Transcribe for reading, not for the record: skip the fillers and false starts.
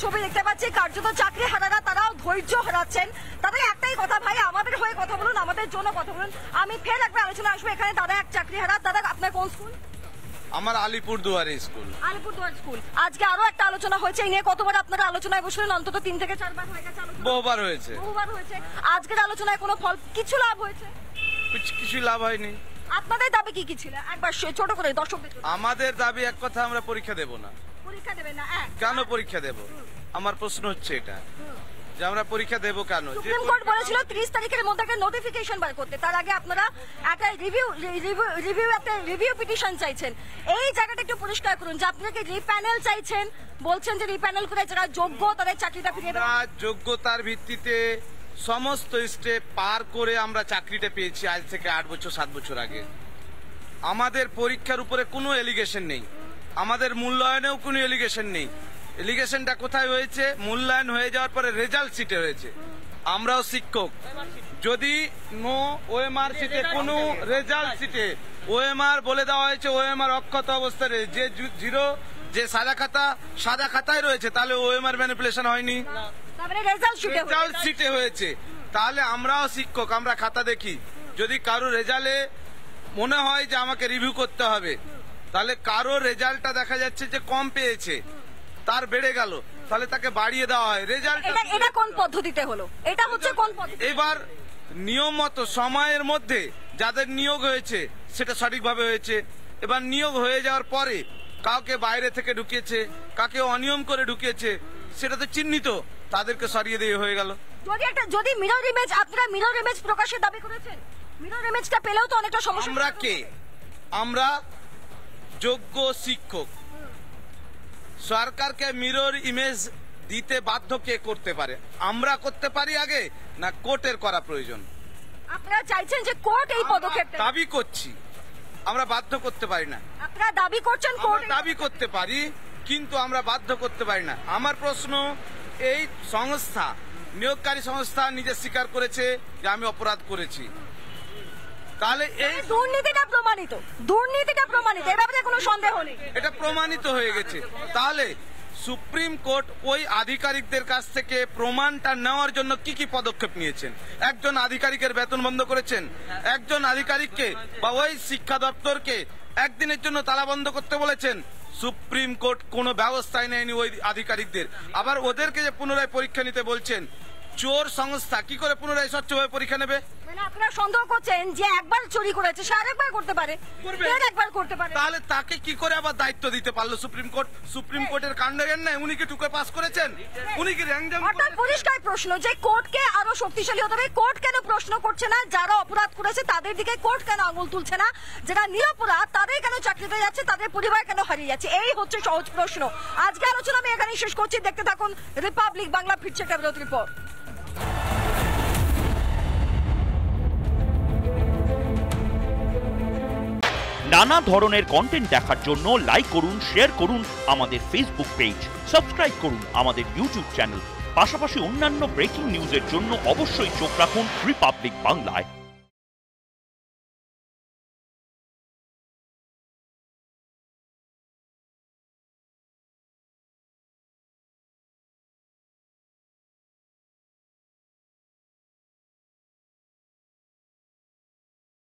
ছবি দেখতে পাচ্ছি, কার্যত চাকরি হারারা তারাও ধৈর্য হারাচ্ছেন। তাদের একটাই কথা, ভাই আমাদের হয়ে কথা বলুন, আমাদের জন্য কথা বলুন। আমি ফের একবার আলোচনা আসবো। এখানে দাদা এক চাকরি হারা। দাদা আপনার কোন স্কুল? আমার আলিপুরদুয়ারে স্কুল। আলিপুরদুয়ার স্কুল। আজকে আরো একটা আলোচনা হয়েছে, এই নিয়ে কতবার আপনারা আলোচনায় বসলেন? অন্তত 3 থেকে 4 বার হয়ে গেছে আলোচনা। বহুবার হয়েছে। আজকের আলোচনায় কোনো ফল, কিছু লাভ হয়েছে? কিছু লাভ হয়নি। আপনাদের দাবি কি কি ছিল? একবার ছোট করে দর্শকদের। আমাদের দাবি এক কথা, আমরা পরীক্ষা দেব না। পরীক্ষা দেবেন না? কেন পরীক্ষা দেব? আমার প্রশ্ন হচ্ছে এটা যে আমরা পরীক্ষা দেব কেন? সুপ্রিম কোর্ট বলেছিল 30 তারিখের মধ্যে একটা নোটিফিকেশন বার করতে। তার আগে আপনারা একটা রিভিউ পিটিশন চাইছেন। এই জায়গাটা একটু পরিষ্কার করুন যে আপনারা কি রিপ্যানেল চাইছেন? বলছেন যে রিপ্যানেল করে যারা যোগ্য তাদের চাকরিটা ফিরিয়ে দেওয়া। যোগ্যতার ভিত্তিতে সমস্ত স্টেপ পার করে আমরা চাকরিটা পেয়েছি আজ থেকে 8 বছর 7 বছর আগে। আমাদের পরীক্ষার উপরে কোনো এলিগেশন নেই, আমাদের মূল্যায়নেও কোনো এলিগেশন নেই। এলিগেশনটা কোথায় হয়েছে? মূল্যায়ন হয়ে যাওয়ার পরে রেজাল্ট শিটে হয়েছে। আমরাও শিক্ষক, যদি নো ওএমআর শিটে কোনো রেজাল্ট শিটে ওএমআর বলে দেওয়া হয়েছে ওএমআর অক্ষত অবস্থায় যে জিরো, যে সাদা খাতায় রয়েছে, তাহলে ওএমআর ম্যানিপুলেশন হয়নি, রেজাল্ট শিটে হয়েছে। তাহলে আমরাও শিক্ষক, আমরা খাতা দেখি। যদি কারো রেজাল্টে মনে হয় যে আমাকে রিভিউ করতে হবে, তাহলে কারো রেজাল্টটা দেখা যাচ্ছে যে কম পেয়েছে, তার বেড়ে গেল, তাহলে তাকে বাড়িয়ে দেওয়া হয় রেজাল্ট। এটা কোন পদ্ধতিতে হলো? এটা হচ্ছে কোন পদ্ধতি? এবার নিয়ম মতো সময়ের মধ্যে যাদের নিয়োগ হয়েছে সেটা সঠিকভাবে হয়েছে। এবার নিয়োগ হয়ে যাওয়ার পরে কাউকে বাইরে থেকে ঢুকিয়েছে, কাকে অনিয়ম করে ঢুকিয়েছে, সেটা তো চিহ্নিত, তাদেরকে সরিয়ে দিয়ে হয়ে গেল। যদি মিরর ইমেজ, আপনারা মিরর ইমেজ প্রকাশের দাবি করেছেন, মিরর ইমেজটা পেলেও তো অনেকটা সমস্যা। আমরা কে? আমরা যোগ্য শিক্ষক। সরকারকে মিরর ইমেজ দিতে বাধ্য কে করতে পারে? আমরা করতে পারি আগে, না কোর্টের করা প্রয়োজন? আপনারা চাইছেন যে কোর্ট এই পদক্ষেপ দাবি করছি, আমরা বাধ্য করতে পারি না। আপনারা দাবি করছেন কোর্ট দাবি করতে পারি, কিন্তু আমরা বাধ্য করতে পারি না। আমার প্রশ্ন, এই সংস্থা, নিয়োগকারী সংস্থা নিজে স্বীকার করেছে যে আমি অপরাধ করেছি, তাহলে এই দুর্নীতিটা প্রমাণিত, এর ব্যাপারে কোনো সন্দেহ নেই, এটা প্রমাণিত হয়ে গেছে। তাহলে সুপ্রিম কোর্ট ওই আধিকারিকদের কাছ থেকে প্রমাণটা নেওয়ার জন্য কি কি পদক্ষেপ নিয়েছেন? একজন আধিকারিকের বেতন বন্ধ করেছেন, একজন আধিকারিককে বা ওই শিক্ষা দপ্তরকে একদিনের জন্য তালা বন্ধ করতে বলেছেন। সুপ্রিম কোর্ট কোনো ব্যবস্থাই নেয়নি ওই আধিকারিকদের। আবার ওদেরকে যে পুনরায় পরীক্ষা নিতে বলছেন, চোর সংস্থা কি করে পুনরায় স্বচ্ছভাবে পরীক্ষা নেবে? আপনারা সন্দেহ করছেন যে একবার চুরি করেছে সে আরেকবার করতে পারে, একবার করতে পারে, তাহলে তাকে কি করে আবার দায়িত্ব দিতে পারলো সুপ্রিম কোর্ট? সুপ্রিম কোর্টের কাণ্ডজ্ঞান নাই, উনি কি টুকে পাস করেছেন? উনি কি র্যাঙ্কজাম? অর্থাৎ পরিষ্কার প্রশ্ন যে কোর্টকে আরো শক্তিশালী হতে হবে। কোর্ট কেন প্রশ্ন করছে না যারা অপরাধ করেছে তাদের দিকে? কোর্ট কেন আঙুল তুলছে না যারা নিরপরাধ তাদের কেন চাকরিতে যাচ্ছে, তাদের পরিবার কেন হারিয়ে যাচ্ছে? এই হচ্ছে সহজ প্রশ্ন। আজকে আলোচনা আমি এখানেই শেষ করছি। দেখতে থাকুন রিপাবলিক বাংলা। ফিরছে একটা বিরতির পর। নানা ধরনের কন্টেন্ট দেখার জন্য লাইক করুন, শেয়ার করুন আমাদের ফেসবুক পেজ, সাবস্ক্রাইব করুন আমাদের ইউটিউব চ্যানেল। পাশাপাশি অন্যান্য ব্রেকিং নিউজের জন্য অবশ্যই চোখ রাখুন রিপাবলিক বাংলায়।